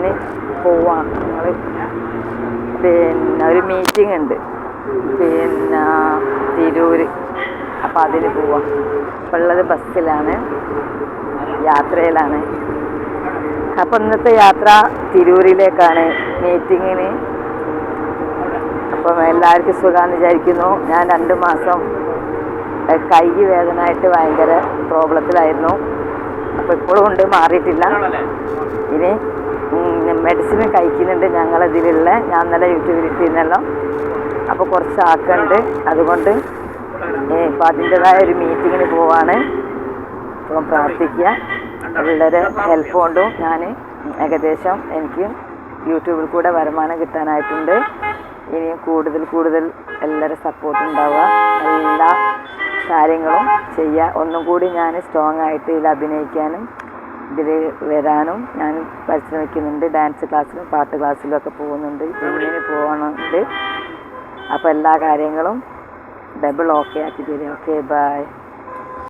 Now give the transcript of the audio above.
ഞാൻ പോവാം. ഞങ്ങൾ പിന്നെ ഒരു മീറ്റിംഗ് ഉണ്ട് പിന്നെ തിരൂർ. അപ്പോൾ അതിന് പോവാം. ഇപ്പോൾ ഉള്ളത് ബസ്സിലാണ്, യാത്രയിലാണ്. അപ്പോൾ ഇന്നത്തെ യാത്ര തിരൂരിലേക്കാണ് മീറ്റിങ്ങിന്. അപ്പം എല്ലാവർക്കും സുഖമാണെന്ന് വിചാരിക്കുന്നു. ഞാൻ 2 മാസം കൈ വേദനയായിട്ട് ഭയങ്കര പ്രോബ്ലത്തിലായിരുന്നു. അപ്പോൾ ഇപ്പോഴും ഉണ്ട്, മാറിയിട്ടില്ല. ഇനി മെഡിസിൻ കഴിക്കുന്നുണ്ട് ഞങ്ങളതിലുള്ള. ഞാൻ ഇന്നലെ യൂട്യൂബിൽ ഇട്ടിരുന്നല്ലോ. അപ്പോൾ കുറച്ച് ആക്കുന്നുണ്ട്. അതുകൊണ്ട് ഇപ്പം അതിൻ്റെതായ ഒരു മീറ്റിങ്ങിന് പോവാണ്. അപ്പം പ്രാർത്ഥിക്കുക. വളരെ ഹെൽപ്പ് കൊണ്ടും ഞാൻ ഏകദേശം എനിക്ക് യൂട്യൂബിൽ കൂടെ വരുമാനം കിട്ടാനായിട്ടുണ്ട്. ഇനിയും കൂടുതൽ എല്ലാവരും സപ്പോർട്ട് ഉണ്ടാവുക. എല്ലാ കാര്യങ്ങളും ചെയ്യുക. ഒന്നും കൂടി ഞാൻ സ്ട്രോങ് ആയിട്ട് ഇതിൽ അഭിനയിക്കാനും ഇതിൽ വരാനും ഞാൻ പരിശ്രമിക്കുന്നുണ്ട്. ഡാൻസ് ക്ലാസ്സിലും പാട്ട് ക്ലാസ്സിലും ഒക്കെ പോകുന്നുണ്ട്. ജിമ്മിന് പോകുന്നുണ്ട്. അപ്പോൾ എല്ലാ കാര്യങ്ങളും ഡബിൾ ഓക്കെ ആക്കി തരും. Okay, by.